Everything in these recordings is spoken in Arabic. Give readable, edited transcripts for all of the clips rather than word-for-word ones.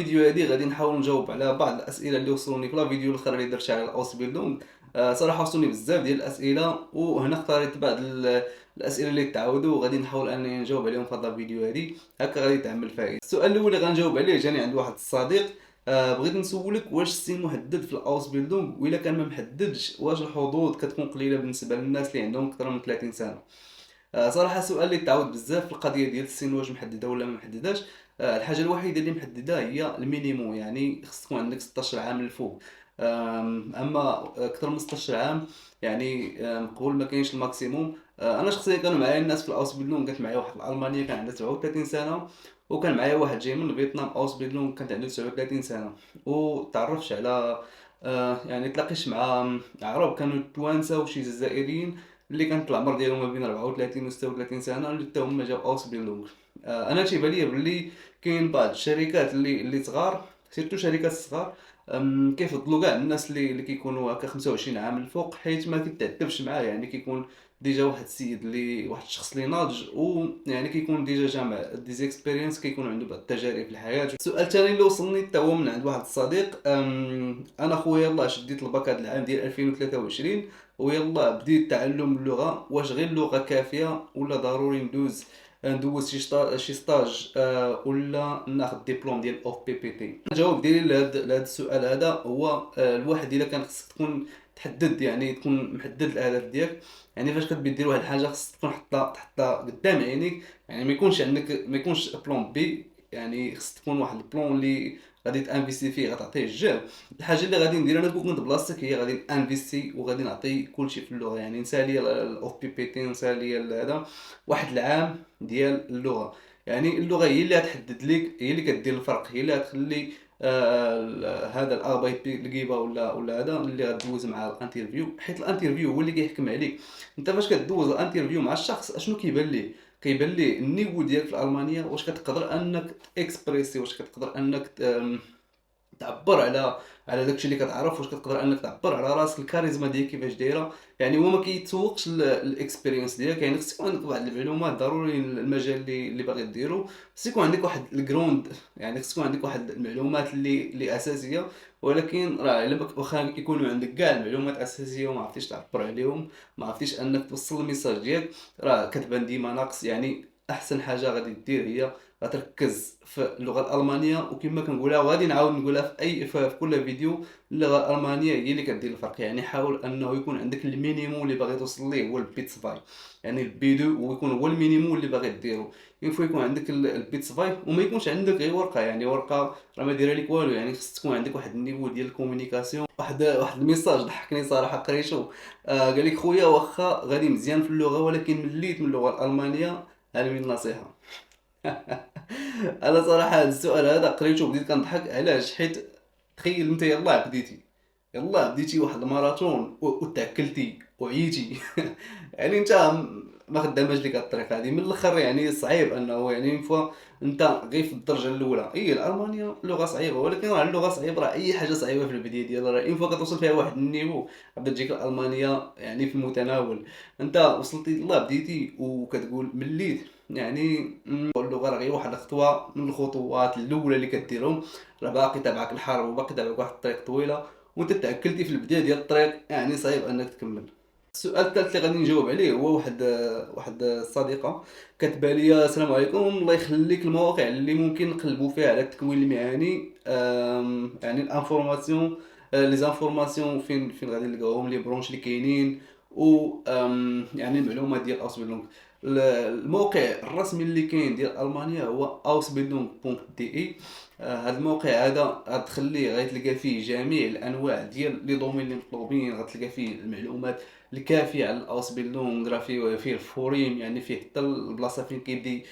الفيديو هذه غادي نحاول نجاوب على بعض الاسئله اللي وصلوني في الفيديو الاخر اللي درت على الاوس بيلدونغ. صراحه وصلوني بزاف ديال الاسئله، وهنا اختاريت بعض الاسئله اللي تعاودوا وغادي نحاول انني نجاوب عليهم في هذا الفيديو هذه. هكا غادي تعمل فائده. السؤال الاول اللي غنجاوب عليه جاني عند واحد الصديق. بغيت نسولك واش السن محدد في الاوس بيلدونغ، والا كان ما محددش واش الحظوظ كتكون قليله بالنسبه للناس اللي عندهم اكثر من 30 سنه؟ صراحه سؤال اللي تعاود بزاف في القضيه ديال السن واش محدده ولا ما محدداش. الحاجه الوحيده اللي محدده هي المينيموم، يعني خص تكون عندك 16 عام للفوق. اما اكثر من 16 عام يعني قبل ما كاينش الماكسيموم. انا شخصيا كانوا معايا الناس في الاوس بيلدونغ، كانت معايا واحد الالمانيه كان عندها 37 سنه، وكان معايا واحد جاي من فيتنام اوس بيلدونغ كانت عنده 39 سنه. وتعرفش على يعني تلاقيش مع عرب كانوا توانسه وشي جزائريين اللي كانت العمر ديالهم ما بين 34 و 36 سنه اللي حتى هما جاو اوس بيلدونغ. انا تيبان ليا بلي كاين بعض الشركات اللي صغار، سيرتو شركات الصغار، كيفضلوا كاع الناس اللي كيكونوا هكا 25 عام الفوق، حيت ما كيتعذبش معاه. يعني كيكون ديجا واحد السيد اللي واحد الشخص اللي ناضج، ويعني كيكون ديجا جامع ديزيكسبيرينس، كيكون عنده بعض التجارب في الحياه. السؤال الثاني اللي وصلني حتى هو من عند واحد الصديق. انا خويا يلاه شديت الباك هذا العام ديال 2023، ويلا بديت تعلم اللغه. واش غير اللغه كافيه ولا ضروري ندوز شي ستاج ولا ناخذ ديبلوم ديال اوف بي بي تي؟ الجواب ديالي لهذا السؤال هذا هو الواحد الا كان خصك تكون تحدد، يعني تكون محدد الاهداف ديالك. يعني فاش كتبي دير واحد الحاجه خصك تكون تحطها قدام عينيك، يعني ما يكونش بلان بي. يعني خص تكون واحد البلان اللي غادي تانفيستي فيه، غتعطيه الجهد. الحاجه اللي غادي ندير انا كون كنت بلاصتك هي غادي انفيستي وغادي نعطي كلشي في اللغه. يعني نسى ليا الاوف بي بي تي، نسى ليا هذا واحد العام ديال اللغه. يعني اللغه هي اللي غتحدد لك، هي اللي كدير الفرق، هي اللي غتخلي هذا الاربايت الكيبا ولا هذا اللي غدوز مع الانترفيو. حيت الانترفيو هو اللي كيحكم عليك. انت فاش كدوز الانترفيو مع الشخص اشنو كيبان ليه؟ كيبان ليه النيفو ديالك في الالمانيه، واش كتقدر انك اكسبريسي، واش كتقدر انك تعبر على داكشي اللي كتعرف، واش كتقدر انك تعبر على راسك، الكاريزما ديالك كيفاش دايره. يعني هو ما كيتسوقش الاكسبيرينس ديالك. يعني خصك يكون عندك واحد المعلومات ضروري المجال اللي باغي ديرو. خصك يكون عندك واحد الجروند، يعني خصك يكون عندك واحد المعلومات اللي اساسيه. ولكن راه الا واخا يكونوا عندك كاع المعلومات الاساسيه وما عرفتيش تعبر عليهم، ما عرفتيش انك توصل الميساج ديالك، راه كتبان ديما ناقص. يعني احسن حاجه غادي دير هي غتركز في اللغه الالمانيه. وكما كنقولها وغادي نعاود نقولها في كل فيديو، اللغه الالمانيه هي اللي كدير الفرق. يعني حاول انه يكون عندك المينيموم اللي باغي توصل ليه هو البيتس فاي، يعني البي 2 ويكون هو المينيموم اللي باغي ديرو. ينفع يكون عندك البيتس فاي وما يكونش عندك غير ورقه. يعني ورقه راه ما دايره لك والو. يعني خص تكون عندك واحد النيفو ديال الكومونيكاسيون. واحد الميساج ضحكني صراحه قريتو. قال لك خويا واخا غادي مزيان في اللغه ولكن مليت من اللغه الالمانيه، هذه من النصيحه. انا صراحه هذا السؤال هذا قريته وبديت كنضحك. علاش؟ حيت تخيل انت يلاه بديتي واحد الماراثون وتاكلتي وعيتي. يعني انت ما خداماش ليك هاد الطريقه هذه من الاخر. يعني صعيب انه يعني فوا انت غير في الدرجه الاولى. اي الالمانيه لغه صعيبه، ولكن راه اللغه صعيبه، راه اي حاجه صعيبه في البدايه ديالها. راه فوا كتوصل فيها واحد النيفو غادي تجيك الالمانيه يعني في المتناول. انت وصلتي الله بديتي وكتقول مليت. يعني اللغه راه غير واحد الخطوه من الخطوات الاولى اللي كديرهم. راه باقي تابعك الحرب وباقي تابعك واحد الطريق طويله، وانت تاكلتي في البدايه ديال الطريق، يعني صعيب انك تكمل. السؤال الثالث اللي غادي نجاوب عليه هو واحد الصديقه كاتبه لي: السلام عليكم، الله يخليك، المواقع اللي ممكن نقلبوا فيها على التكوين المهني، يعني الانفورماسيون، لي زانفورماسيون فين غادي نلقاوهم، لي برونش اللي كاينين، و يعني المعلومات ديال اوسبيلدونغ. الموقع الرسمي اللي كاين ديال المانيا هو ausbildung.de. هذا الموقع هذا غتخليه غتلقى فيه جميع الانواع ديال لي دومين اللي مطلوبين. غتلقى فيه المعلومات الكافيه على الاوسبيلدونغ، راه فيه الفوريم، يعني فيه حتى البلاصه فين كيبدي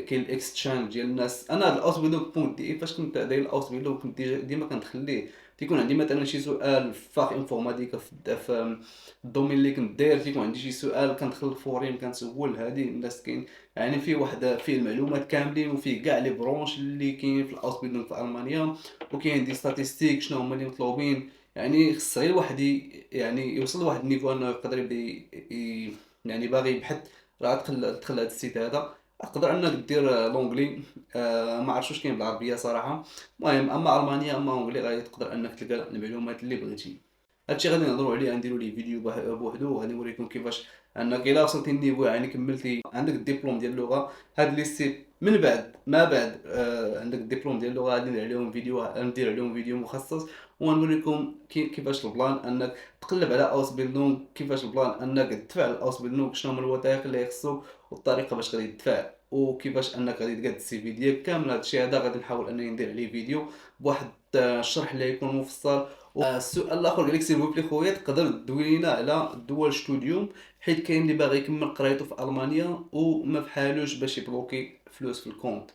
كاين الاكستشانج ديال الناس. انا هذا الاوسبيلدونغ.de فاش كنت داير الاوسبيلدونغ كنت ديما كنخليه تيكون عندي مثلا شي سؤال في فاك انفورماتيكا في الدومين اللي كنت داير، تيكون عندي شي سؤال كندخل الفوريم كنسول هذه الناس. كاين يعني فيه المعلومات كاملين، وفيه كاع لي برونش اللي كاين في الاوسبيلدونغ في المانيا، وكاين دي ستاتيستيك شنو هما اللي مطلوبين. يعني خص غير الواحد يعني يوصل لواحد النيفو انه يقدر يبدا يعني باغي يبحث، راه دخل هذا السيت هذا تقدر انك دير لونجلي. ما عرفتش واش كاين بالعربيه صراحه. المهم اما المانيا اما اونجلي غادي تقدر انك تلقى المعلومات اللي بغيتي. هادشي غادي نهضروا عليه، غنديروا ليه فيديو بوحدو، وغادي نوريكم كيفاش انك الا وصلتي النيفو يعني كملتي عندك الدبلوم ديال اللغه. هاد لي ستيب من بعد ما بعد عندك الدبلوم ديال اللغه غادي ندير عليهم فيديو مخصص، ونوريكم كيفاش البلان انك تقلب على اوس بيلدونغ، كيفاش البلان انك تدفع الاوس بيلدونغ، شنو هما الوثائق اللي خصوك والطريقه باش غادي تدفع، وكيفاش انك غادي تقاد السي في ديالك. كامل هادشي هذا غادي نحاول انني ندير عليه فيديو بواحد الشرح اللي يكون مفصل. السؤال الاخر قال لك سيل فوبلي خويا تقدر تدوي لينا على دول ستوديوم، حيت كاين اللي باغي يكمل قرايته في المانيا وما بحالوش باش يبلوكي فلوس في الكونت.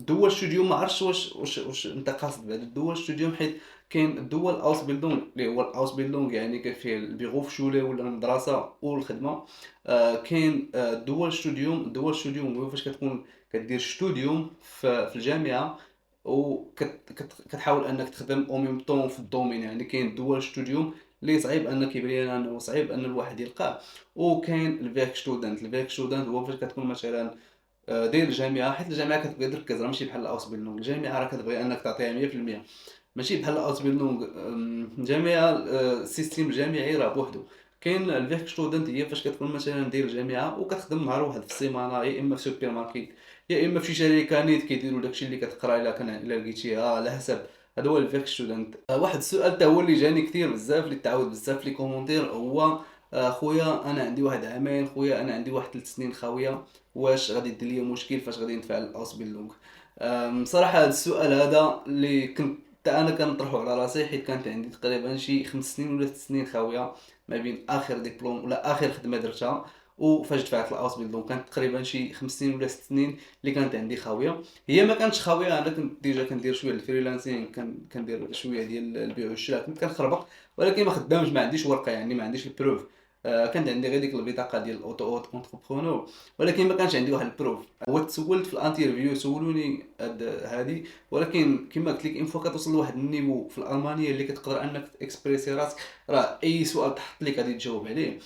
دول ستوديوم ما عرفتش واش انت قاصد بعد الدول ستوديوم، حيت كاين الدول اوس بيلدونغ اللي هو الاوس بيلدونغ يعني كاين فيه البيغوف شوله ولا المدرسه والخدمه. كاين دول ستوديوم هو فاش كتكون كدير ستوديوم في الجامعه، وكتحاول انك تخدم او ميم طون في الدومين. يعني كاين دول ستوديوم اللي صعيب انك يبان انه صعيب ان الواحد يلقاه. وكاين الفيرك ستودنت هو فاش كتكون مثلا داير الجامعه، حيت الجامعه كتبغي تركز، راه ماشي بحال الاوسبيلدونغ. الجامعه راه كتبغي انك تعطيها 100%، ماشي بحال الاوسبيلدونغ. الجامعه السيستيم الجامعي راه بوحدو. كاين الفيرك ستودنت هي فاش كتكون مثلا داير الجامعه وكتخدم نهار واحد في السيمانه، يا اما في سوبر ماركت يا اما في شي شركه نيت كيديروا داكشي اللي كتقرا الا لقيتيها على حسب. هذا هو الفيرك ستودنت. واحد السؤال تا هو اللي جاني كثير بزاف، اللي تعاود بزاف في لي كومونتير، هو خويا انا عندي واحد عامين، خويا انا عندي واحد 3 سنين خاويه، واش غادي دير ليا مشكل فاش غادي ندفع الاوسبيلدونغ؟ صراحه هذا السؤال هذا اللي كنت حتى انا كنطرحه على راسي، حيت كانت عندي تقريبا شي 5 سنين ولا 6 سنين خاويه ما بين اخر دبلوم ولا اخر خدمه درتها وفاش دفعت الاوسبيلدونغ. كانت تقريبا شي 5 سنين ولا 6 سنين اللي كانت عندي خاويه. هي ما كانتش خاويه، انا كنت ديجا كندير شويه الفريلانسينغ، كندير شويه ديال البيع والشراء، كنت كنخربق، ولكن ما خدامش، ما عنديش ورقه، يعني ما عنديش البروف. كانت عندي غير ديك البطاقه ديال الاوتو اونتربرونور، ولكن ما كانش عندي واحد البروف. هو تسولت في الانترفيو سولوني هادي، ولكن كما قلت لك ان فوا كتوصل لواحد النيفو في الالمانيه اللي كتقدر انك تاكسبريسي راسك، راه اي سؤال تحط لك غادي تجاوب عليه.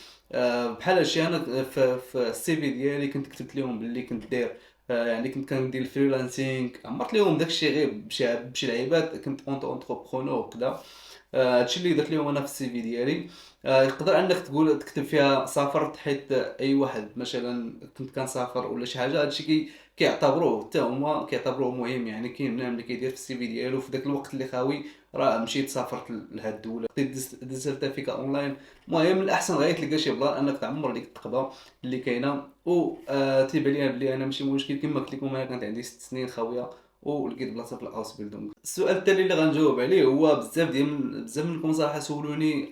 بحال هادشي انا في السي في ديالي كنت كتبت لهم باللي كنت داير يعني كنت كندير الفريلانسينغ، عمرت لهم داكشي غير بشي لعيبات، كنت اونتو اونتربرونور وكذا. هادشي اللي درت لهم انا في السي في ديالي. يقدر انك تقول تكتب فيها سافرت، حيت اي واحد مثلا كنت كنسافر ولا شي حاجه، هادشي كيعتبروه حتى هما كيعتبروه مهم. يعني كاين بنادم اللي كيدير في السي في ديالو في داك الوقت اللي خاوي راه مشيت سافرت لهاد الدوله، ديت سيرتيفيكا اونلاين. المهم من الاحسن غير تلقى شي بلان انك تعمر ديك التقبه اللي كاينه. و تيبان ليا بلي انا ماشي مشكل، كما قلت لكم انا كانت عندي 6 سنين خاويه ولقيت بلاصه في الاوس بيلدونغ. السؤال التالي اللي غنجاوب عليه هو بزاف منكم صراحه سولوني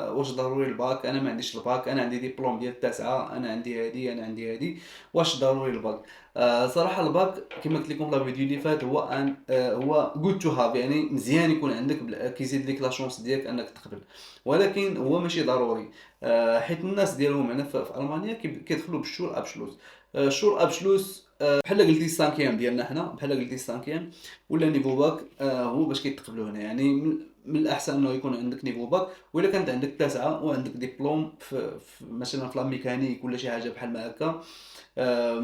واش ضروري الباك. انا ما عنديش الباك، انا عندي ديبلوم ديال التاسعه، انا عندي هادي انا عندي هادي، واش ضروري الباك؟ صراحه الباك كما قلت لكم في لا فيديو اللي فات هو هو جود تو هاف، يعني مزيان يكون عندك، كيزيد لك لا شونس ديالك انك تقبل، ولكن هو ماشي ضروري. حيت الناس ديالهم هنا في المانيا كيدخلوا بالشور ابشلوس. شور ابشلوس بحال قلتي السانكيام ديالنا حنا، بحال قلتي السانكيام ولا نيفو باك. هو باش كيتقبلوا هنا، يعني من الاحسن انه يكون عندك نيفو باك. والا كانت عندك تاسعه وعندك ديبلوم مثلا في لا ميكانيك ولا شي حاجه بحال ما هكا،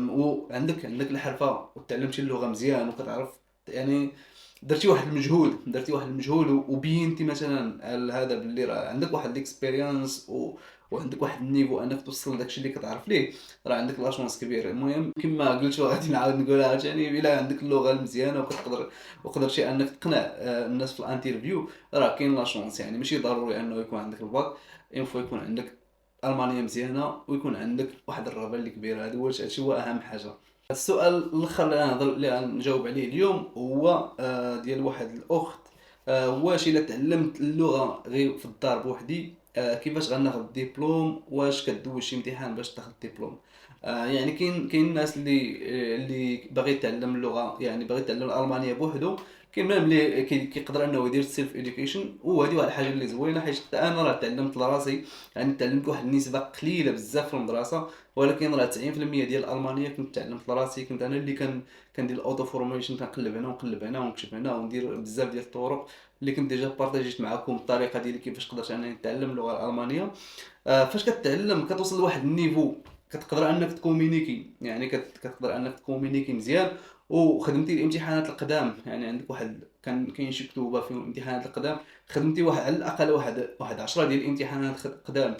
وعندك الحرفه وتعلمتي اللغه مزيان وكتعرف، يعني درتي واحد المجهود وبينتي مثلا على هذا باللي راه عندك واحد الاكسبيرينس وعندك واحد النيفو انك توصل لداكشي اللي كتعرف ليه، راه عندك لا شونس كبيره. المهم كما قلت غادي نعاود نقولها عاوتاني، الا عندك اللغه المزيانه وقدرتي انك تقنع الناس في الانترفيو، راه كاين لا شونس. يعني ماشي ضروري انه يكون عندك الباك، ينفع يكون عندك المانيا مزيانه ويكون عندك واحد الرغبه اللي كبيره. هادشي هو اهم حاجه. السؤال الاخر اللي غنجاوب عليه اليوم هو ديال واحد الاخت. واش الا تعلمت اللغه غير في الدار بوحدي كيفاش غناخذ الدبلوم؟ واش كدوز شي امتحان باش تاخذ الدبلوم؟ يعني كاين الناس اللي باغي يتعلم اللغه، يعني باغي يتعلم الالمانيه بوحدو. كاين بنادم اللي كيقدر انه يدير سيلف اديوكيشن، وهذه واحد الحاجه اللي زوينه، حيت حتى انا راه تعلمت لراسي. يعني تعلمت واحد النسبه قليله بزاف في المدرسه، ولكن راه 90% ديال الالمانيه كنت تعلمت لراسي. كنت انا اللي كندير الاوتو فورميشن، كنقلب هنا ونقلب هنا ونكتب هنا وندير بزاف ديال الطرق اللي كنت ديجا بارطاجيت معكم الطريقه ديالي كيفاش قدرت انني نتعلم اللغه الالمانيه. فاش كتعلم كتوصل لواحد النيفو كتقدر انك تكومينيكي، يعني كتقدر انك تكومينيكي مزيان. وخدمتي الامتحانات القدام، يعني عندك واحد كاين شي كتوبه فيهم الامتحانات القدام، خدمتي واحد على الاقل واحد 10 ديال الامتحانات قدام،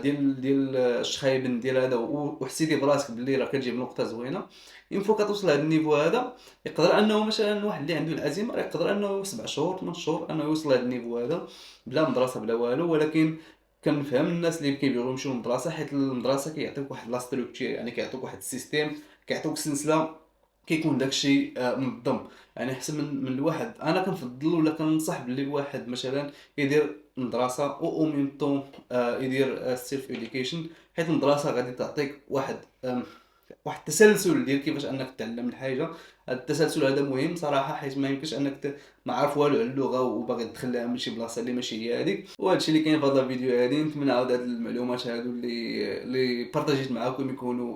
ديال الشخايبن ديال هذا، وحسيتي براسك باللي راه كتجيب نقطه زوينه. اون فوا كتوصل لهذا النيفو هذا، يقدر انه مثلا واحد اللي عنده العزيمه راه يقدر انه 7 شهور 8 شهور انه يوصل لهذا النيفو هذا بلا مدرسه بلا والو. ولكن كنفهم الناس اللي كيبغيو يمشيو للمدرسه، حيت المدرسه كيعطيوك واحد لا ستركتشر، يعني كيعطيوك واحد السيستيم، كيعطيوك سلسله، كيكون داكشي منظم. يعني احسن من الواحد، انا كنفضل ولا كننصح باللي الواحد مثلا يدير مدرسه او ميم طون يدير سيلف اديوكيشن، حيت المدرسه غادي تعطيك واحد التسلسل ديال كيفاش انك تتعلم الحاجه. هذا التسلسل هذا مهم صراحه، حيت ما يمكنش انك ما عارف والو على اللغه وباغي تدخلها من شي بلاصه اللي ماشي هي هذيك. وهذا الشيء اللي كاين في هذا الفيديو هذه. نتمنى عاود هاد المعلومات هادو اللي بارطاجيت معاكم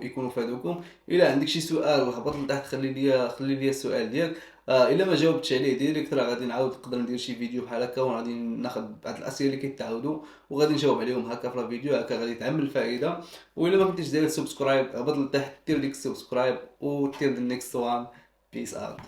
يكونوا فادوكم. الا عندك شي سؤال هبط لتحت، خلي لي السؤال ديالك. الا ما جاوبتش عليه ديريكت راه غادي نعاود نقدر ندير شي فيديو بحال هكا، وغادي ناخذ بعض الاسئله اللي كيتعاودوا وغادي نجاوب عليهم هكا في الفيديو، هكا غادي تعمل الفائده. والا ما كنتيش داير سبسكرايب هبط لتحت دير ديك السبسكرايب ودير النيكست وان. بيس اوت.